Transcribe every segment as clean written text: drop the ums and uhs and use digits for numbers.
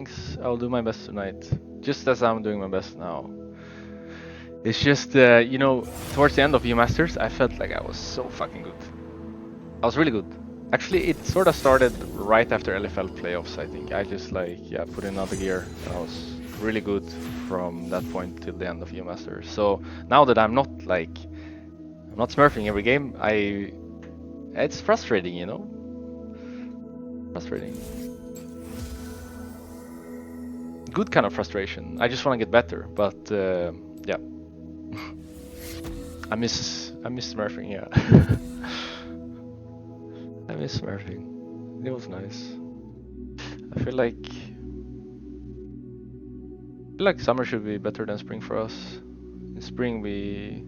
Thanks. I'll do my best tonight, just as I'm doing my best now. It's just, you know, towards the end of U Masters, I felt like I was so fucking good. I was really good. Actually, it sort of started right after LFL playoffs, I think. I just like, yeah, put in another gear, and I was really good from that point till the end of U Masters. So now that I'm not smurfing every game, it's frustrating, you know? Frustrating. Good kind of frustration. I just want to get better, but yeah. I miss smurfing, yeah. I miss smurfing. It was nice. I feel like summer should be better than spring for us. In spring we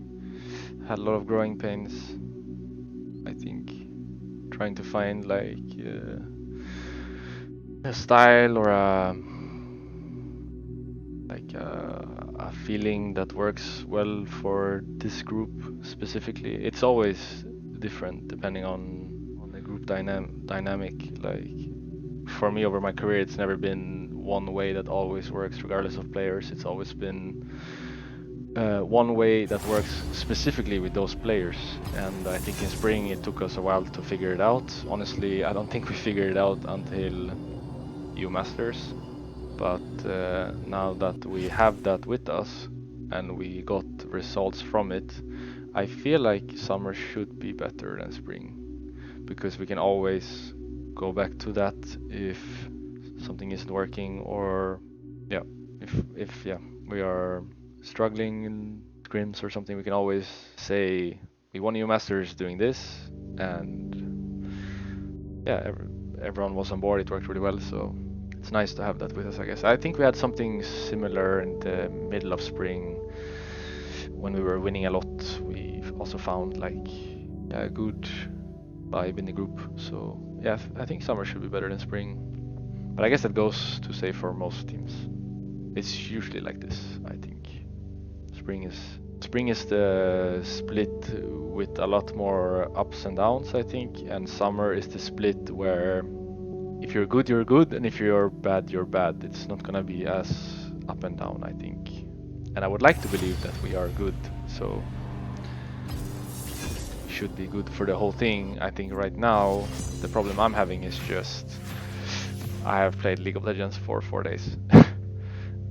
had a lot of growing pains. I think trying to find like a style or a feeling that works well for this group specifically. It's always different depending on the group dynamic. Like for me over my career, it's never been one way that always works regardless of players. It's always been one way that works specifically with those players. And I think in spring it took us a while to figure it out. Honestly, I don't think we figured it out until U Masters. But now that we have that with us and we got results from it, I feel like summer should be better than spring, because we can always go back to that if something isn't working, or yeah, if we are struggling in scrims or something, we can always say we won U Masters doing this, and yeah, everyone was on board. It worked really well, so it's nice to have that with us, I guess. I think we had something similar in the middle of spring when we were winning a lot. We also found like a good vibe in the group. So yeah, I think summer should be better than spring. But I guess that goes to say for most teams. It's usually like this, I think. Spring is the split with a lot more ups and downs, I think, and summer is the split where if you're good, you're good, and if you're bad, you're bad. It's not gonna be as up and down, I think. And I would like to believe that we are good, so should be good for the whole thing. I think right now the problem I'm having is just I have played League of Legends for 4 days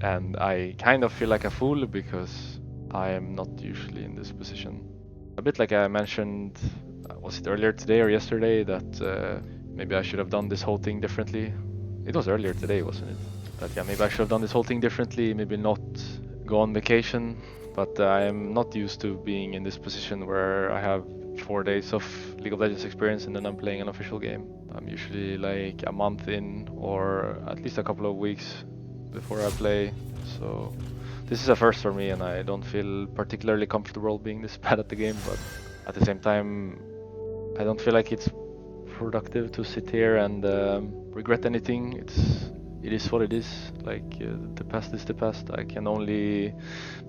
and I kind of feel like a fool because I am not usually in this position. A bit like I mentioned, was it earlier today or yesterday, that maybe I should have done this whole thing differently. It was earlier today, wasn't it? That yeah, maybe I should have done this whole thing differently, maybe not go on vacation, but I am not used to being in this position where I have 4 days of League of Legends experience and then I'm playing an official game. I'm usually like a month in, or at least a couple of weeks before I play, so this is a first for me and I don't feel particularly comfortable being this bad at the game, but at the same time I don't feel like it's productive to sit here and regret anything. It is what it is. Like the past is the past. I can only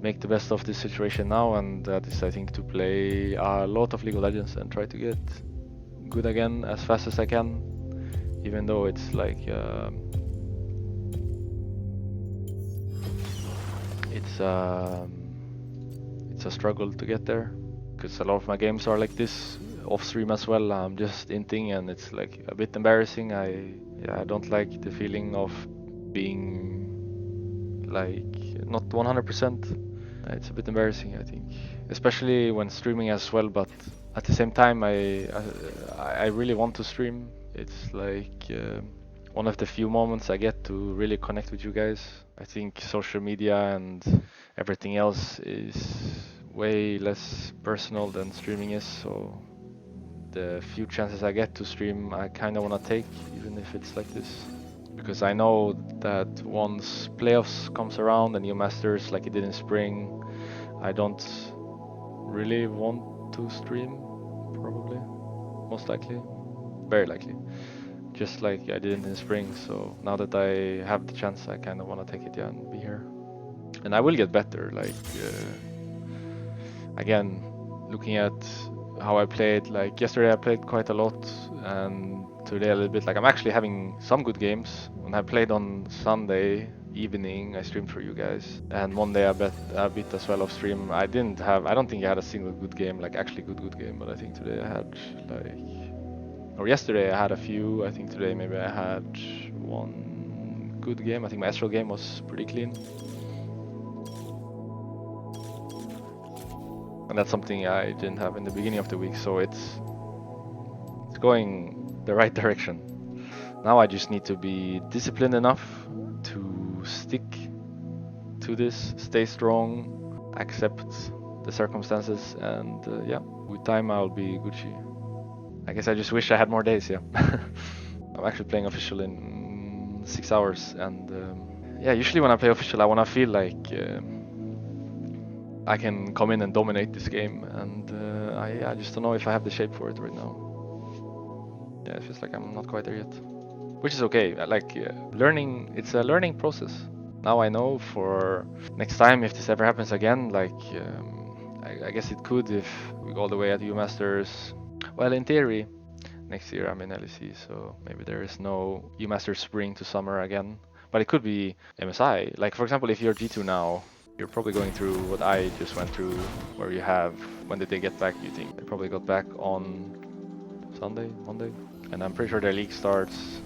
make the best of this situation now, and that is, I think, to play a lot of League of Legends and try to get good again as fast as I can, even though it's like it's a struggle to get there, because a lot of my games are like this off stream as well. I'm just inting and it's like a bit embarrassing. I don't like the feeling of being like not 100%. It's a bit embarrassing, I think, especially when streaming as well, but at the same time I really want to stream. It's like one of the few moments I get to really connect with you guys. I think social media and everything else is way less personal than streaming is, so the few chances I get to stream I kind of want to take, even if it's like this, because I know that once playoffs comes around and U Masters like it did in spring, I don't really want to stream, probably, most likely, very likely, just like I did in spring. So now that I have the chance, I kind of want to take it, yeah, and be here. And I will get better, like again, looking at how I played. Like yesterday I played quite a lot, and today a little bit. Like I'm actually having some good games. When I played on Sunday evening, I streamed for you guys, and Monday I bet a bit as well off stream. I don't think I had a single good game, like actually good game. But I think today I had or yesterday I had a few. I think today maybe I had one good game. I think my Astral game was pretty clean. And that's something I didn't have in the beginning of the week, so it's going the right direction. Now I just need to be disciplined enough to stick to this, stay strong, accept the circumstances, and yeah, with time I'll be Gucci. I guess I just wish I had more days, yeah. I'm actually playing official in 6 hours, and yeah, usually when I play official I want to feel like I can come in and dominate this game, and I just don't know if I have the shape for it right now. Yeah, it feels like I'm not quite there yet, which is okay. Learning, it's a learning process. Now I know for next time if this ever happens again, I guess it could if we go all the way at U Masters. Well, in theory, next year I'm in LEC, so maybe there is no U Masters spring to summer again. But it could be MSI. Like for example, if you're G2 now, you're probably going through what I just went through, where you have, when did they get back, you think? They probably got back on Sunday, Monday? And I'm pretty sure their league starts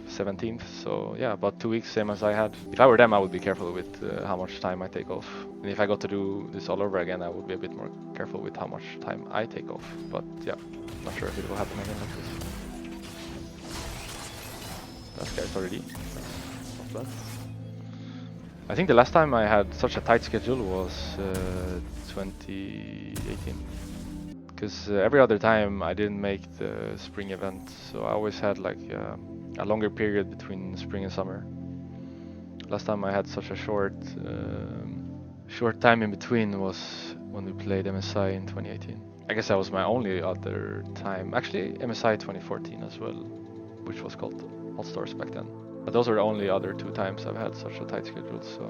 17th, so yeah, about 2 weeks, same as I had. If I were them, I would be careful with how much time I take off. And if I got to do this all over again, I would be a bit more careful with how much time I take off. But yeah, not sure if it will happen again like this. That guy's already not bad. I think the last time I had such a tight schedule was 2018. Because every other time I didn't make the spring event, so I always had like a longer period between spring and summer. Last time I had such a short time in between was when we played MSI in 2018. I guess that was my only other time. Actually, MSI 2014 as well, which was called All Stars back then. But those are the only other 2 times I've had such a tight schedule, so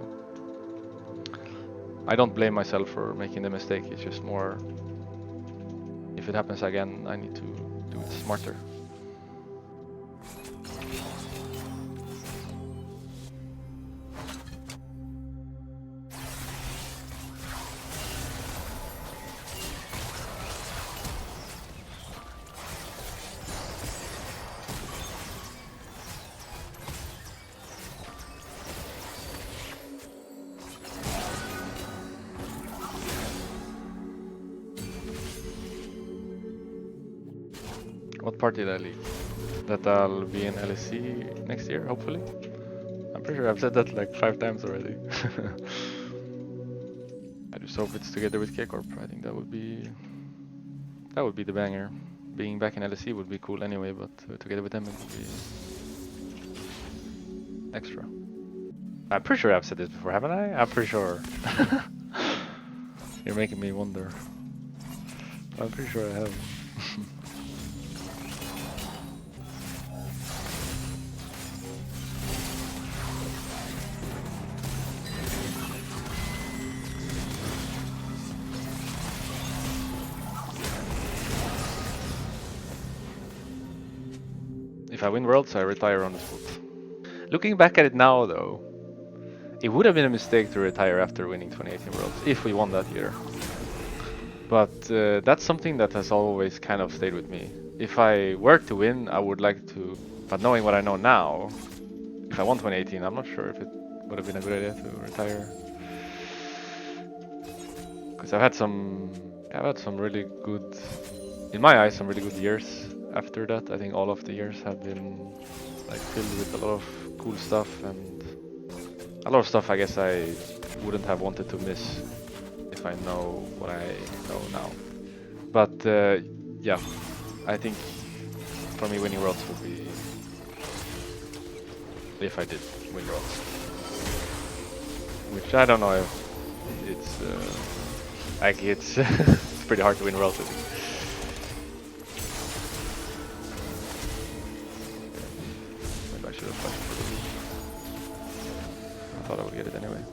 I don't blame myself for making the mistake. It's just more, if it happens again, I need to do it smarter. What part did I leak? That I'll be in LEC next year, hopefully. I'm pretty sure I've said that like 5 times already. I just hope it's together with K-Corp. I think that would be the banger. Being back in LEC would be cool anyway, but together with them it would be extra. I'm pretty sure I've said this before, haven't I? I'm pretty sure. You're making me wonder. I'm pretty sure I have. If I win Worlds, I retire on the spot. Looking back at it now, though, it would have been a mistake to retire after winning 2018 Worlds, if we won that year. But that's something that has always kind of stayed with me. If I were to win, I would like to, but knowing what I know now, if I won 2018, I'm not sure if it would have been a good idea to retire. Because I've had some really good, in my eyes, some really good years after that. I think all of the years have been like filled with a lot of cool stuff, and a lot of stuff I guess I wouldn't have wanted to miss if I know what I know now. But yeah, I think for me winning Worlds would be, if I did win Worlds. Which I don't know if it's like it's it's pretty hard to win Worlds, I think. Maybe I should have flashed for the lead. I thought I would get it anyway.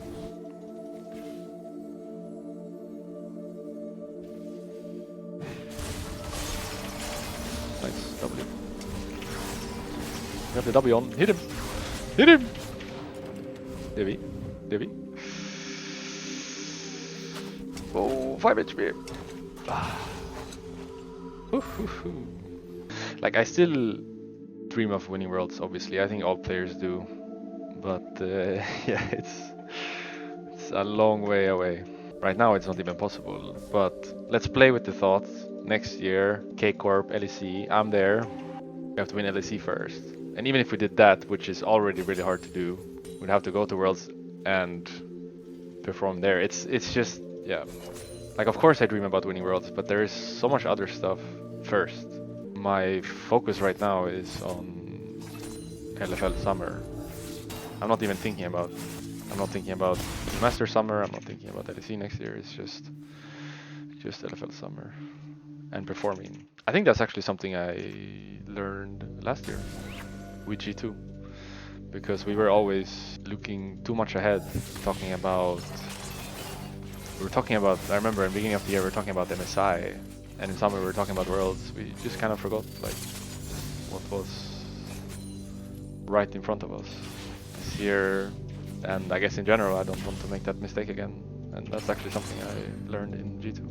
Got the W on. Hit him! Hit him! Divvy. Divvy. Oh, 5 HP. Like, I still dream of winning worlds, obviously. I think all players do. But yeah, it's a long way away. Right now it's not even possible. But let's play with the thought. Next year, K-Corp, LEC, I'm there. We have to win LEC first. And even if we did that, which is already really hard to do, we'd have to go to Worlds and perform there. It's just, yeah. Like, of course I dream about winning Worlds, but there is so much other stuff first. My focus right now is on LFL Summer. I'm not thinking about Master Summer, I'm not thinking about LEC next year, it's just LFL Summer. And performing. I think that's actually something I learned last year with G2. Because we were always looking too much ahead, talking about... I remember in the beginning of the year we were talking about MSI, and in summer we were talking about Worlds. We just kind of forgot like what was right in front of us this year, and I guess in general I don't want to make that mistake again, and that's actually something I learned in G2.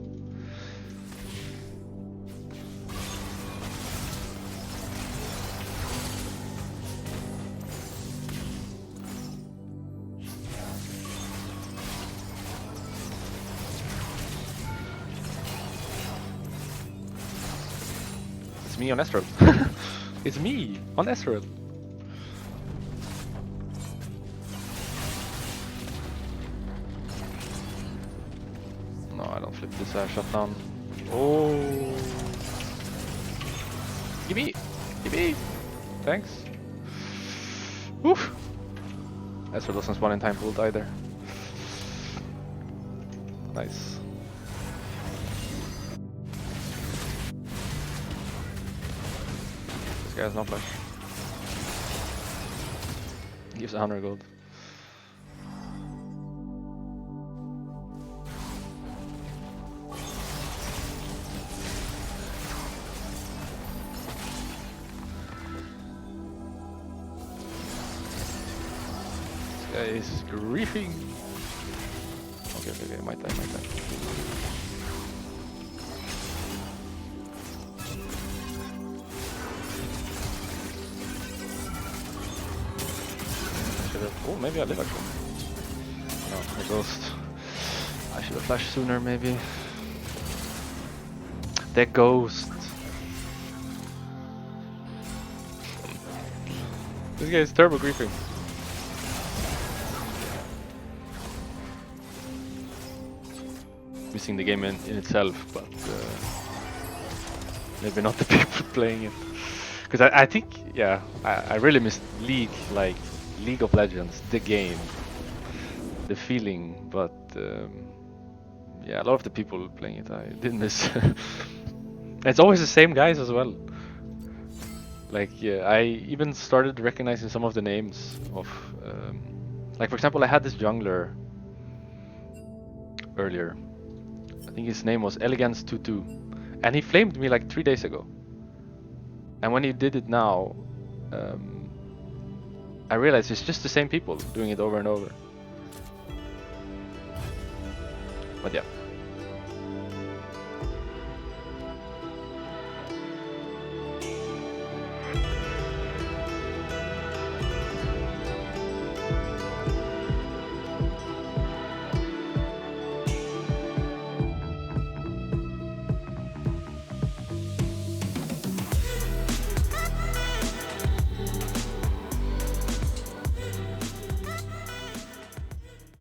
It's me on Estral. It's me on Estral. No, I don't flip this shutdown. Oh, give me. Thanks. Oof. Estral doesn't spawn in time ult either. Nice. This guy has no flash. He gives 100 gold. This guy is griefing. Okay, my time. Oh, maybe I live actually. No, the ghost. I should have flashed sooner, maybe. The ghost. This guy is turbo griefing. Missing the game in itself, but maybe not the people playing it. Because I think, yeah, I really miss League, like League of Legends, the game, the feeling, but yeah, a lot of the people playing it I did miss. It's always the same guys as well. Like, yeah, I even started recognizing some of the names of, like for example, I had this jungler earlier. I think his name was Elegance22, and he flamed me like 3 days ago. And when he did it now, I realized it's just the same people doing it over and over. But yeah.